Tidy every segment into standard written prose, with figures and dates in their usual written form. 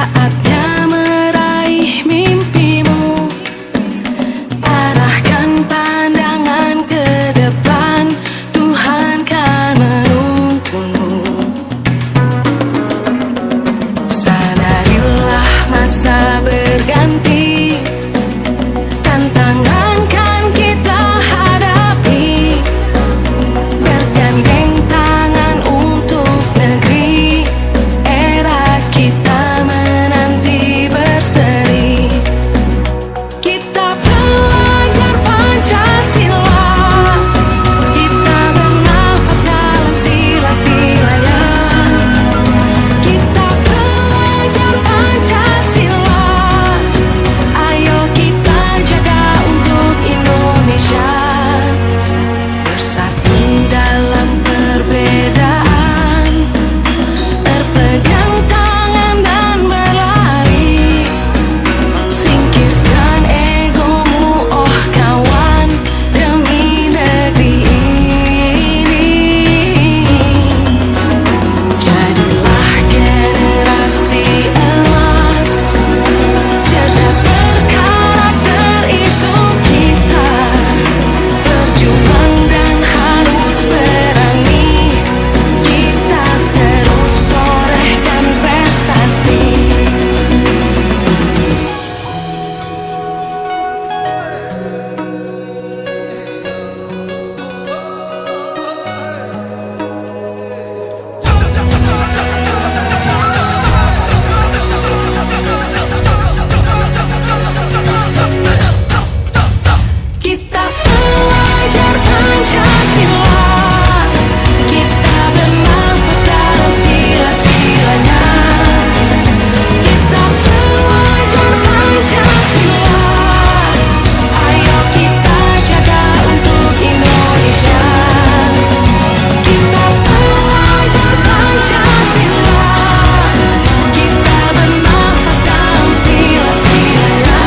saatnya meraih mimpimu. Arahkan pandangan ke depan, Tuhan kan menuntunmu. Sadarilah masa berganti, tantangan kan kita hadapi. Bergandeng tangan untuk negeri, era kita menanti berseri. Kita pelajar Pancasila, kita bernafas dalam sila-silanya. Kita pelajar Pancasila, ayo kita jaga untuk Indonesia. Bersatu dalam perbedaan, berpegang tangan dan berlari. Singkirkan egomu, oh kawan, demi negeri ini. Jadilah generasi emas, cerdas berkarakter itu kita. Berjuang dan harus berani, kita terus torehkan prestasi. Kita pelajar Pancasila, kita bernafas dalam sila-silanya. Kita pelajar Pancasila, ayo kita jaga untuk Indonesia. Kita pelajar Pancasila, kita bernafas dalam sila-silanya.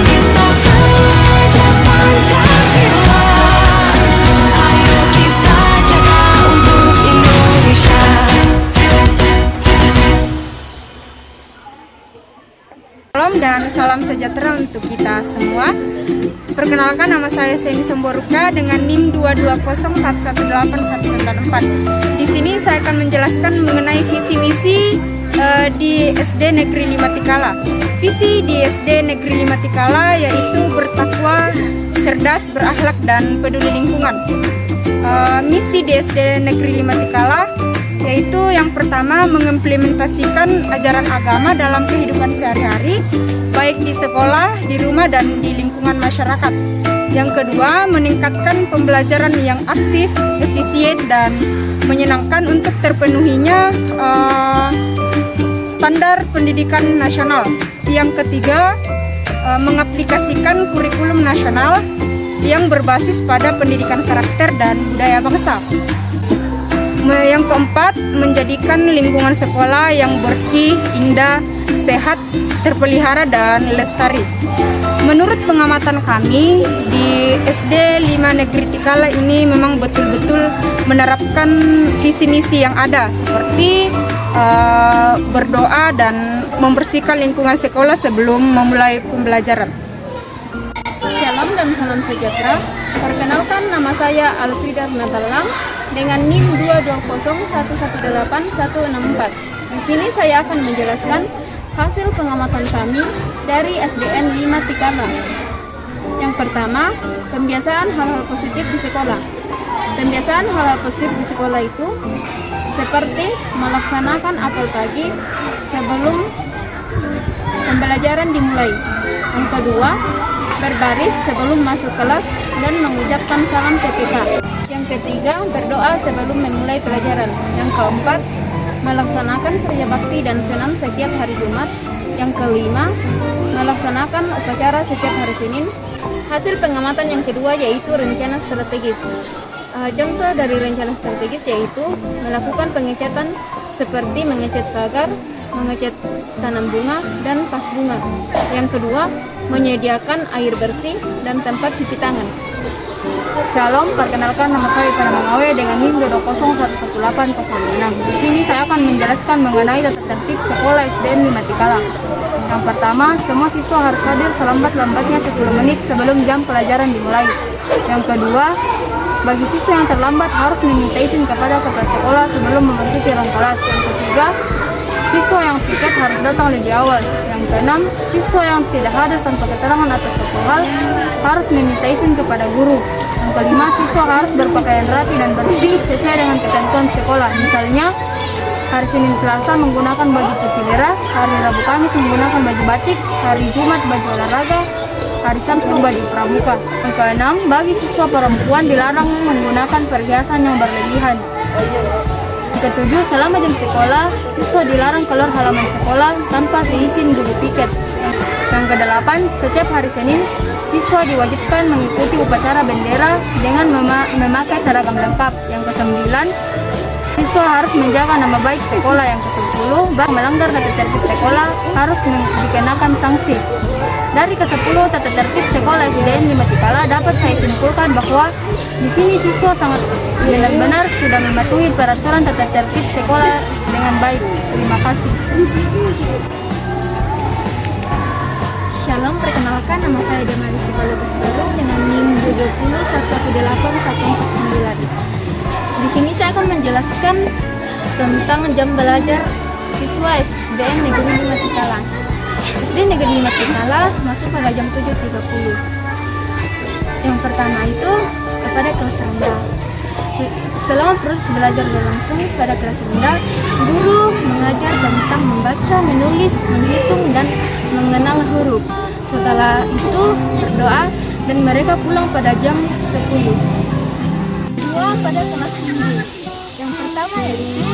Kita pelajar Pancasila, ayo kita jaga untuk Indonesia. Salam dan salam sejahtera untuk kita semua. Perkenalkan, nama saya Seni Semboruka dengan NIM 22011181194. Di sini saya akan menjelaskan mengenai visi misi di SD Negeri 5 Tikala. Visi di SD Negeri 5 Tikala yaitu bertakwa, cerdas, berakhlak, dan peduli lingkungan. Misi di SD Negeri 5 Tikala yaitu yang pertama, mengimplementasikan ajaran agama dalam kehidupan sehari-hari, baik di sekolah, di rumah, dan di lingkungan masyarakat. Yang kedua, meningkatkan pembelajaran yang aktif, efisien, dan menyenangkan untuk terpenuhinya standar pendidikan nasional. Yang ketiga, mengaplikasikan kurikulum nasional yang berbasis pada pendidikan karakter dan budaya bangsa. Yang keempat, menjadikan lingkungan sekolah yang bersih, indah, sehat, terpelihara, dan lestari. Menurut pengamatan kami, di SD 5 Negeri Tikala ini memang betul-betul menerapkan visi misi yang ada, seperti berdoa dan membersihkan lingkungan sekolah sebelum memulai pembelajaran. Shalom dan salam sejahtera. Perkenalkan, nama saya Alfrida Natalang dengan NIM 220118164. Di sini saya akan menjelaskan hasil pengamatan kami dari SDN 5 Tikala. Yang pertama, pembiasaan hal-hal positif di sekolah. Pembiasaan hal-hal positif di sekolah itu seperti melaksanakan apel pagi sebelum pembelajaran dimulai. Yang kedua, berbaris sebelum masuk kelas dan mengucapkan salam PPK. Yang ketiga, berdoa sebelum memulai pelajaran. Yang keempat, melaksanakan kerja bakti dan senam setiap hari Jumat. Yang kelima, melaksanakan upacara setiap hari Senin. Hasil pengamatan yang kedua yaitu rencana strategis. Contoh dari rencana strategis yaitu melakukan pengecatan seperti mengecat pagar, mengecat tanam bunga, dan vas bunga. Yang kedua, menyediakan air bersih dan tempat cuci tangan. Shalom, perkenalkan nama saya Ipana Mangawe dengan NIM 220111806. Di sini saya akan menjelaskan mengenai tata tertib sekolah SDN 5 Tikala. Yang pertama, semua siswa harus hadir selambat-lambatnya 10 menit sebelum jam pelajaran dimulai. Yang kedua, bagi siswa yang terlambat harus meminta izin kepada kepala sekolah sebelum memasuki ruang kelas. Yang ketiga, siswa yang piket harus datang lebih awal. Yang keenam, siswa yang tidak hadir tanpa keterangan atas suatu hal harus meminta izin kepada guru. Yang kelima, siswa harus berpakaian rapi dan bersih sesuai dengan ketentuan sekolah. Misalnya, hari Senin Selasa menggunakan baju putih merah, hari Rabu Kamis menggunakan baju batik, hari Jumat baju olahraga, hari Sabtu baju pramuka. Yang keenam, bagi siswa perempuan dilarang menggunakan perhiasan yang berlebihan. Ketujuh, selama jam sekolah, siswa dilarang keluar halaman sekolah tanpa seizin guru piket. Yang kedelapan, setiap hari Senin, siswa diwajibkan mengikuti upacara bendera dengan memakai seragam lengkap. Yang kesembilan, siswa harus menjaga nama baik sekolah. Yang ke-10, melanggar tata tertib sekolah harus dikenakan sanksi. Dari ke-10 tata tertib sekolah SDN 5 Tikala dapat saya simpulkan bahwa di sini siswa sangat benar-benar sudah mematuhi peraturan tata tertib sekolah dengan baik. Terima kasih. Shalom, perkenalkan nama saya Damari Psikologus Baru dengan NIM 201181149. Di sini saya akan menjelaskan tentang jam belajar siswa SDN Negeri 5 Tikala. SD Negeri 5 Tikala masuk pada jam 7.30. Yang pertama itu pada kelas rendah. Selama proses belajar berlangsung pada kelas rendah, guru mengajar tentang membaca, menulis, menghitung, dan mengenal huruf. Setelah itu berdoa dan mereka pulang pada jam 10. Dua pada kelas tinggi. Yang pertama yaitu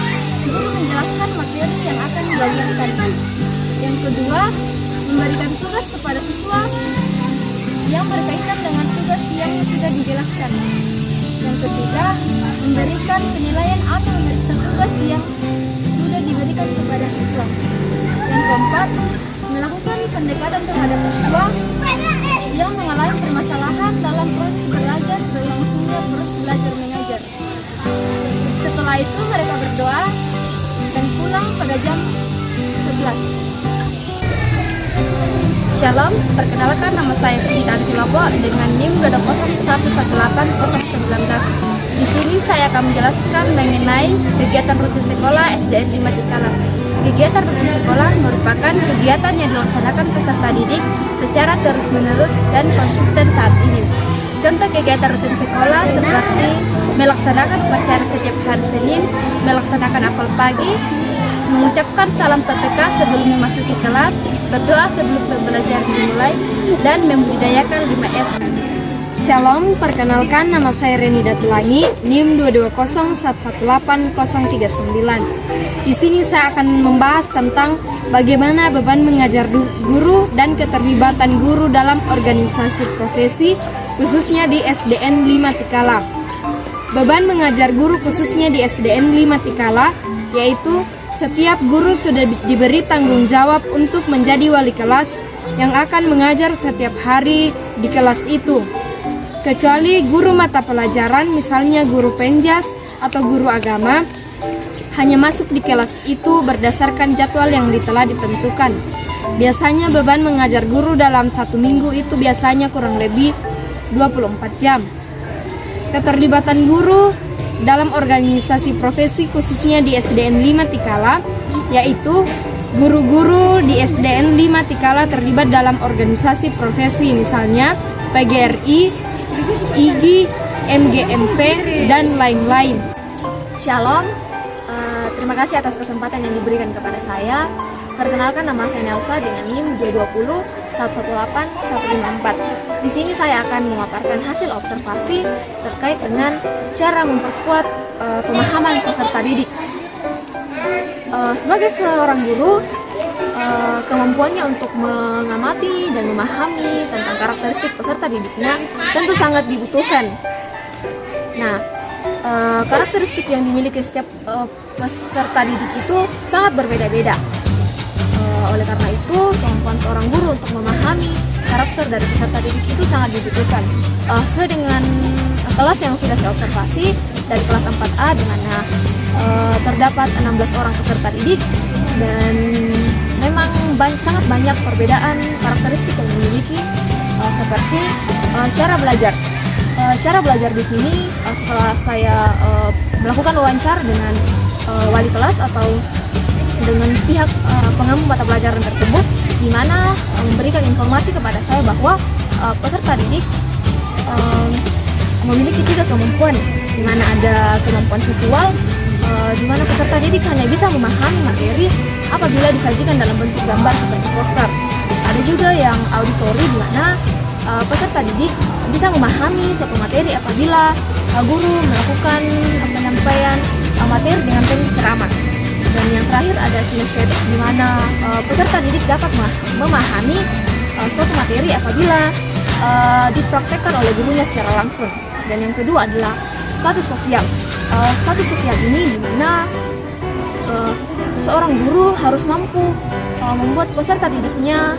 guru menjelaskan materi yang akan diajarkan. Yang kedua, memberikan tugas kepada siswa yang berkaitan dengan tugas yang sudah dijelaskan. Yang ketiga, memberikan penilaian atau memeriksa tugas yang sudah diberikan kepada siswa. Yang keempat, melakukan pendekatan terhadap siswa yang mengalami permasalahan dalam proses belajar berlangsungnya proses belajar mengajar. Setelah itu mereka berdoa dan pulang pada jam 11. Shalom, perkenalkan nama saya Sinta Antilopo dengan NIM 2011819. Di sini saya akan menjelaskan mengenai kegiatan rutin sekolah SDN 5 Tikala. Kegiatan rutin sekolah merupakan kegiatan yang dilaksanakan peserta didik secara terus-menerus dan konsisten saat ini. Contoh kegiatan rutin sekolah seperti melaksanakan upacara setiap hari Senin, melaksanakan apel pagi, mengucapkan salam TTK sebelum memasuki kelas, berdoa sebelum pembelajaran dimulai, dan membudidayakan 5S. Shalom, perkenalkan nama saya Reni Datulangi, NIM 220118039. Di sini saya akan membahas tentang bagaimana beban mengajar guru dan keterlibatan guru dalam organisasi profesi, khususnya di SDN 5 Tikala. Beban mengajar guru khususnya di SDN 5 Tikala, yaitu setiap guru sudah diberi tanggung jawab untuk menjadi wali kelas yang akan mengajar setiap hari di kelas itu. Kecuali guru mata pelajaran, misalnya guru penjas atau guru agama, hanya masuk di kelas itu berdasarkan jadwal yang telah ditentukan. Biasanya beban mengajar guru dalam satu minggu itu biasanya kurang lebih 24 jam. Keterlibatan guru dalam organisasi profesi khususnya di SDN 5 Tikala, yaitu guru-guru di SDN 5 Tikala terlibat dalam organisasi profesi, misalnya PGRI, IGI, MGMP, dan lain-lain. Shalom, terima kasih atas kesempatan yang diberikan kepada saya. Perkenalkan nama saya Nelsa dengan NIM 220118154. Di sini saya akan memaparkan hasil observasi terkait dengan cara memperkuat pemahaman peserta didik. Sebagai seorang guru, kemampuannya untuk mengamati dan memahami tentang karakteristik peserta didiknya tentu sangat dibutuhkan. Nah, karakteristik yang dimiliki setiap peserta didik itu sangat berbeda-beda. Oleh karena itu, kemampuan seorang guru untuk memahami karakter dari peserta didik itu sangat dibutuhkan. Sesuai dengan kelas yang sudah saya observasi dari kelas 4A di mana terdapat 16 orang peserta didik, dan memang sangat banyak perbedaan karakteristik yang dimiliki, seperti cara belajar. Cara belajar di sini setelah saya melakukan wawancara dengan wali kelas atau dengan pihak pengampu mata pelajaran tersebut, di mana memberikan informasi kepada saya bahwa peserta didik memiliki 3 kemampuan, di mana ada kemampuan visual, di mana peserta didik hanya bisa memahami materi apabila disajikan dalam bentuk gambar seperti poster. Ada juga yang auditori, di mana peserta didik bisa memahami suatu materi apabila guru melakukan penyampaian materi dengan teknik ceramah. Dan yang terakhir ada kinestetik, di mana peserta didik dapat memahami suatu materi apabila dipraktekkan oleh gurunya secara langsung. Dan yang kedua adalah status sosial. Status sosial ini di mana seorang guru harus mampu membuat peserta didiknya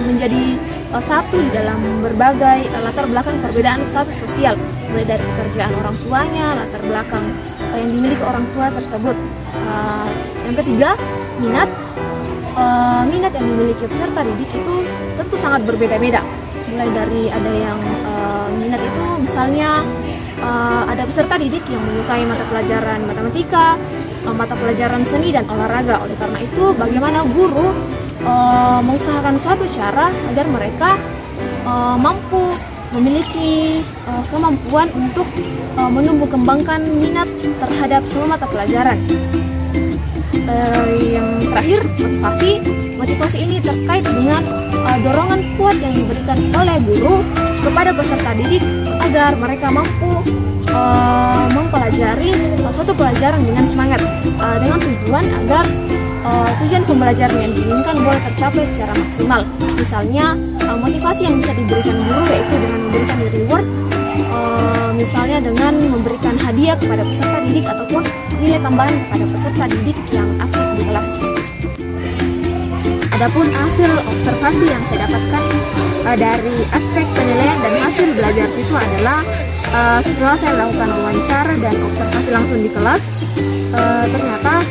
menjadi satu di dalam berbagai latar belakang perbedaan status sosial, mulai dari pekerjaan orang tuanya, latar belakang yang dimiliki orang tua tersebut. Yang ketiga, minat. Minat yang dimiliki peserta didik itu tentu sangat berbeda-beda. Mulai dari ada yang minat itu misalnya ada peserta didik yang menyukai mata pelajaran matematika, mata pelajaran seni dan olahraga. Oleh karena itu, bagaimana guru mengusahakan suatu cara agar mereka mampu memiliki kemampuan untuk menumbuh kembangkan minat terhadap semua mata pelajaran. Yang terakhir, motivasi. Motivasi ini terkait dengan dorongan kuat yang diberikan oleh guru kepada peserta didik agar mereka mampu mempelajari suatu pelajaran dengan semangat, dengan tujuan agar tujuan pembelajaran yang diinginkan boleh tercapai secara maksimal. Misalnya motivasi yang bisa diberikan guru yaitu dengan memberikan reward, misalnya dengan memberikan hadiah kepada peserta didik ataupun nilai tambahan kepada peserta didik yang aktif di kelas. Adapun hasil observasi yang saya dapatkan dari aspek penilaian dan hasil belajar siswa adalah setelah saya melakukan wawancara dan observasi langsung di kelas, ternyata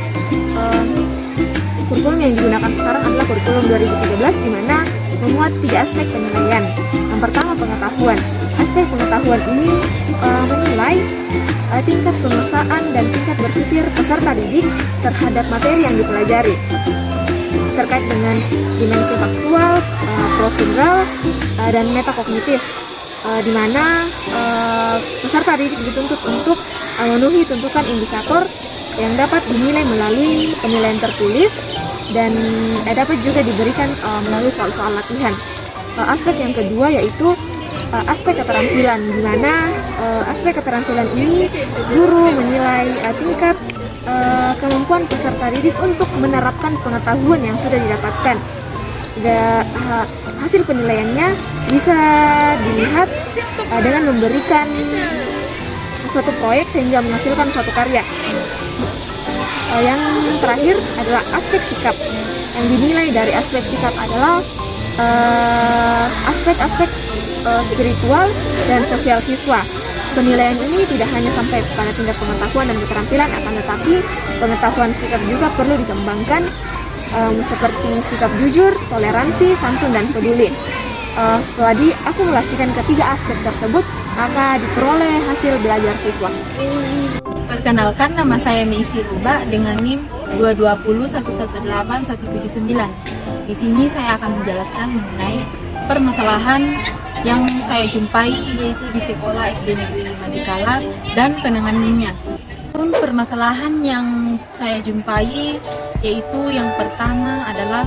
kurikulum yang digunakan sekarang adalah kurikulum 2013, di mana memuat 3 aspek penilaian. Yang pertama, pengetahuan. Aspek pengetahuan ini menilai tingkat penguasaan dan tingkat berpikir peserta didik terhadap materi yang dipelajari, terkait dengan dimensi faktual, prosedural, dan metakognitif, di mana peserta didik dituntut untuk memenuhi tuntutan indikator yang dapat dinilai melalui penilaian tertulis dan dapat juga diberikan melalui soal-soal latihan. Aspek yang kedua yaitu aspek keterampilan, di mana aspek keterampilan ini guru menilai tingkat kemampuan peserta didik untuk menerapkan pengetahuan yang sudah didapatkan. Hasil penilaiannya bisa dilihat dengan memberikan suatu proyek sehingga menghasilkan suatu karya. Yang terakhir adalah aspek sikap. Yang dinilai dari aspek sikap adalah aspek-aspek spiritual dan sosial siswa. Penilaian ini tidak hanya sampai pada tingkat pengetahuan dan keterampilan, akan tetapi pengetahuan sikap juga perlu dikembangkan, seperti sikap jujur, toleransi, santun, dan peduli. Setelah diakumulasikan ketiga aspek tersebut, maka diperoleh hasil belajar siswa. Perkenalkan, nama saya Meisi Ruba dengan NIM 220118179. Di sini saya akan menjelaskan mengenai permasalahan yang saya jumpai, yaitu di sekolah SD Negeri 5 Tikala dan penanganannya. Permasalahan yang saya jumpai yaitu yang pertama adalah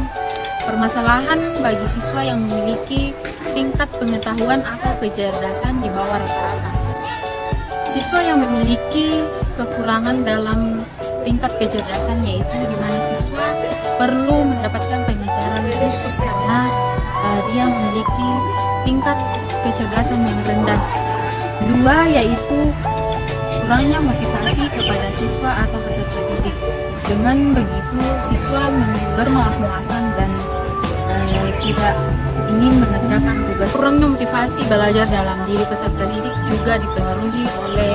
permasalahan bagi siswa yang memiliki tingkat pengetahuan atau kecerdasan di bawah rata-rata. Siswa yang memiliki kekurangan dalam tingkat kecerdasan yaitu di mana siswa perlu mendapatkan pengajaran khusus karena dia memiliki tingkat kecerdasan yang rendah. Dua, yaitu kurangnya motivasi kepada siswa atau peserta didik. Dengan begitu, siswa bermalas-malasan dan tidak ingin mengerjakan tugas. Kurangnya motivasi belajar dalam diri peserta didik juga dipengaruhi oleh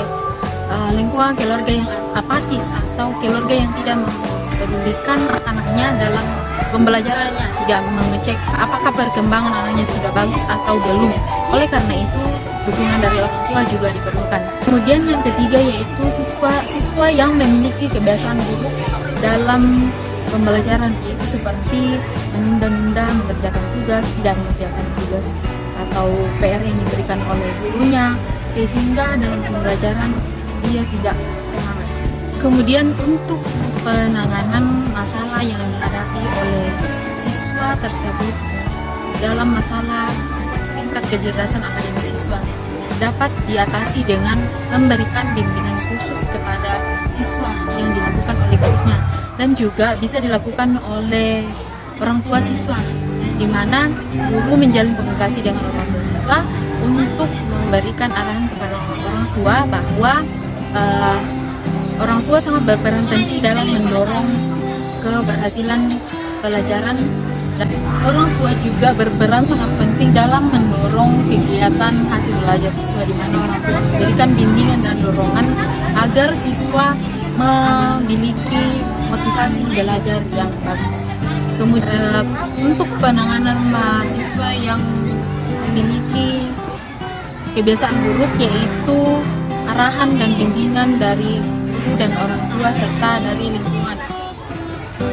lingkungan keluarga yang apatis atau keluarga yang tidak mempedulikan anaknya dalam pembelajarannya, tidak mengecek apakah perkembangan anaknya sudah bagus atau belum. Oleh karena itu, dukungan dari orang tua juga diperlukan. Kemudian yang ketiga yaitu siswa yang memiliki kebiasaan buruk dalam pembelajaran, yaitu seperti menunda-nunda mengerjakan tugas, tidak mengerjakan tugas atau PR yang diberikan oleh gurunya, sehingga dalam pembelajaran dia tidak semangat. Kemudian untuk penanganan masalah yang dihadapi oleh siswa tersebut dalam masalah tingkat kecerdasan akademis siswa dapat diatasi dengan memberikan bimbingan khusus kepada siswa yang dilakukan oleh gurunya, dan juga bisa dilakukan oleh orang tua siswa, di mana guru menjalin komunikasi dengan orang tua siswa untuk memberikan arahan kepada orang tua bahwa orang tua sangat berperan penting dalam mendorong keberhasilan pelajaran, dan orang tua juga berperan sangat penting dalam mendorong kegiatan hasil belajar siswa, di mana orang tua memberikan bimbingan dan dorongan agar siswa memiliki motivasi belajar yang bagus. Kemudian untuk penanganan mahasiswa yang memiliki kebiasaan buruk, yaitu arahan dan bimbingan dari guru dan orang tua serta dari lingkungan,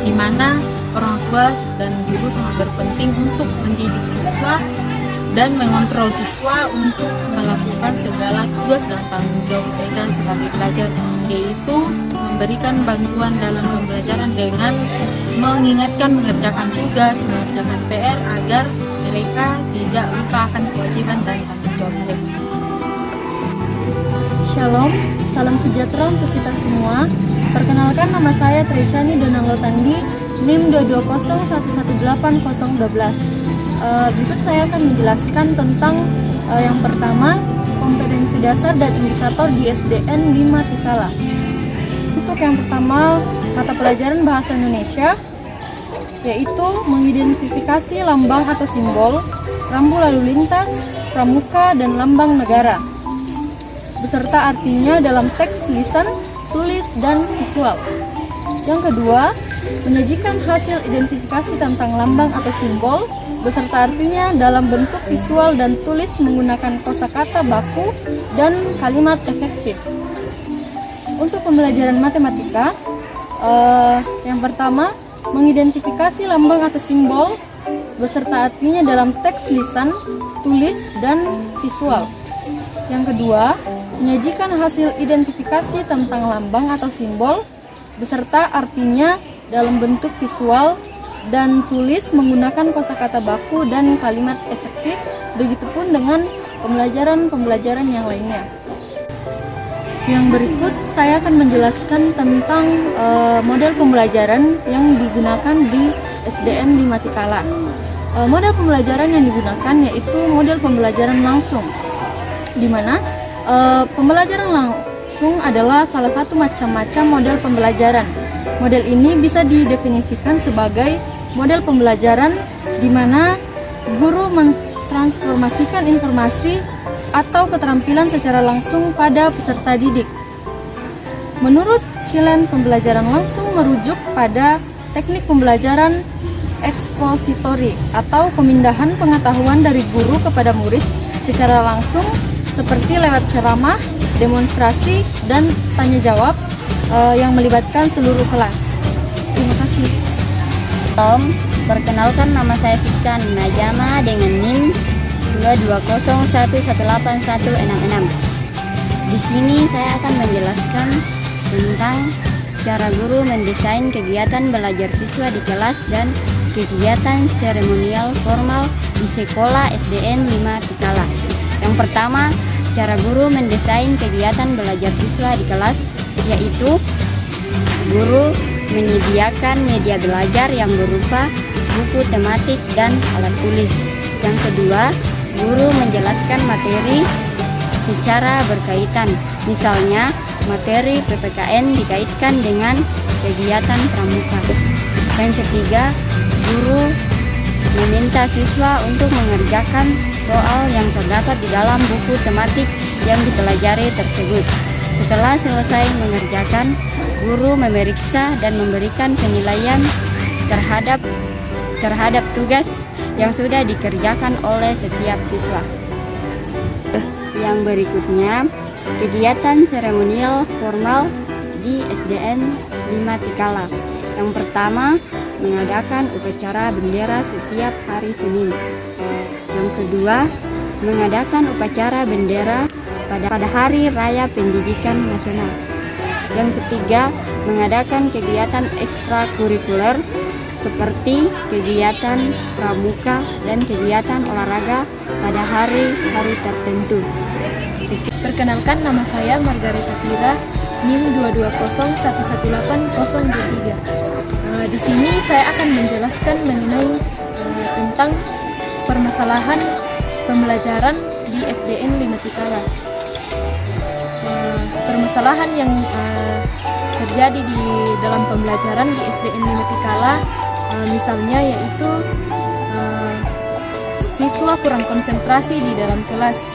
di mana orang tua dan guru sangat berpenting untuk mendidik siswa dan mengontrol siswa untuk melakukan segala tugas dan tanggung jawab mereka sebagai pelajar, yaitu memberikan bantuan dalam pembelajaran dengan mengingatkan mengerjakan tugas, mengerjakan PR agar mereka tidak lupa akan kewajiban dan tanggung jawab mereka. Shalom, salam sejahtera untuk kita semua. Perkenalkan, nama saya Trishani Donalotandi, NIM 220118012. Berikut saya akan menjelaskan tentang yang pertama, kompetensi dasar dan indikator di SDN 5 Tikala. Untuk yang pertama, mata pelajaran bahasa Indonesia, yaitu mengidentifikasi lambang atau simbol, rambu lalu lintas, pramuka, dan lambang negara, beserta artinya dalam teks lisan, tulis, dan visual. Yang kedua, menyajikan hasil identifikasi tentang lambang atau simbol beserta artinya dalam bentuk visual dan tulis menggunakan kosakata baku dan kalimat efektif. Untuk pembelajaran matematika, yang pertama, mengidentifikasi lambang atau simbol beserta artinya dalam teks lisan, tulis, dan visual. Yang kedua, menyajikan hasil identifikasi tentang lambang atau simbol beserta artinya dalam bentuk visual dan tulis menggunakan kosakata baku dan kalimat efektif, begitupun dengan pembelajaran yang lainnya. Yang berikut saya akan menjelaskan tentang model pembelajaran yang digunakan di SDN 5 Tikala. Model pembelajaran yang digunakan yaitu model pembelajaran langsung, di mana pembelajaran langsung adalah salah satu macam-macam model pembelajaran. Model ini bisa didefinisikan sebagai model pembelajaran di mana guru mentransformasikan informasi atau keterampilan secara langsung pada peserta didik. Menurut Killen, pembelajaran langsung merujuk pada teknik pembelajaran ekspositori atau pemindahan pengetahuan dari guru kepada murid secara langsung, seperti lewat ceramah, demonstrasi, dan tanya jawab yang melibatkan seluruh kelas. Terima kasih. Perkenalkan, nama saya Siska Najama dengan NIM 220118166. Di sini saya akan menjelaskan tentang cara guru mendesain kegiatan belajar siswa di kelas dan kegiatan seremonial formal di sekolah SDN 5 Tikala. Yang pertama, cara guru mendesain kegiatan belajar siswa di kelas, yaitu guru menyediakan media belajar yang berupa buku tematik dan alat tulis. Yang kedua, guru menjelaskan materi secara berkaitan. Misalnya, materi PPKN dikaitkan dengan kegiatan pramuka. Yang ketiga, guru meminta meminta siswa untuk mengerjakan soal yang terdapat di dalam buku tematik yang dipelajari tersebut. Setelah selesai mengerjakan, guru memeriksa dan memberikan penilaian terhadap tugas yang sudah dikerjakan oleh setiap siswa. Yang berikutnya, kegiatan seremonial formal di SDN 5 Tikala. Yang pertama, mengadakan upacara bendera setiap hari Senin. Yang kedua, mengadakan upacara bendera pada Hari Raya Pendidikan Nasional. Yang ketiga, mengadakan kegiatan ekstrakurikuler seperti kegiatan pramuka dan kegiatan olahraga pada hari-hari tertentu. Perkenalkan, nama saya Margareta Tira, NIM 220118023. Di sini saya akan menjelaskan mengenai tentang permasalahan pembelajaran di SDN 5 Tikala. Permasalahan yang terjadi di dalam pembelajaran di SDN 5 Tikala misalnya yaitu siswa kurang konsentrasi di dalam kelas.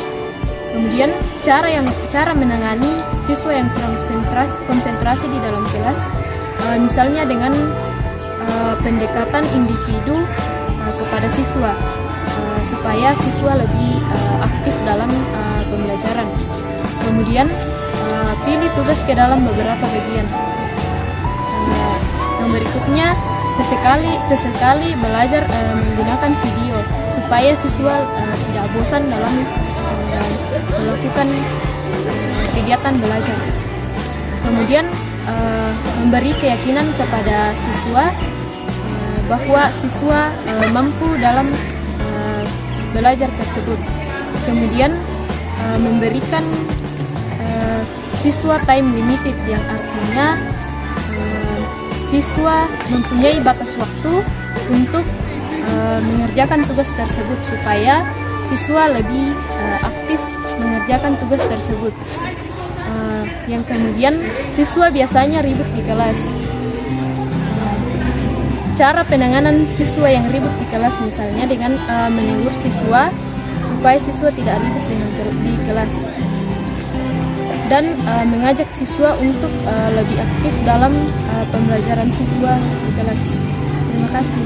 Kemudian cara menangani siswa yang kurang konsentrasi di dalam kelas misalnya dengan pendekatan individu kepada siswa supaya siswa lebih aktif dalam pembelajaran. Kemudian pilih tugas ke dalam beberapa bagian. Yang berikutnya, sesekali belajar menggunakan video supaya siswa tidak bosan dalam melakukan kegiatan belajar. Kemudian memberi keyakinan kepada siswa bahwa siswa mampu dalam belajar tersebut. Kemudian memberikan siswa time limited, yang artinya siswa mempunyai batas waktu untuk mengerjakan tugas tersebut supaya siswa lebih aktif mengerjakan tugas tersebut. Yang kemudian siswa biasanya ribut di kelas. Cara penanganan siswa yang ribut di kelas misalnya dengan menegur siswa supaya siswa tidak ribut di kelas, dan mengajak siswa untuk lebih aktif dalam pembelajaran siswa di kelas. Terima kasih.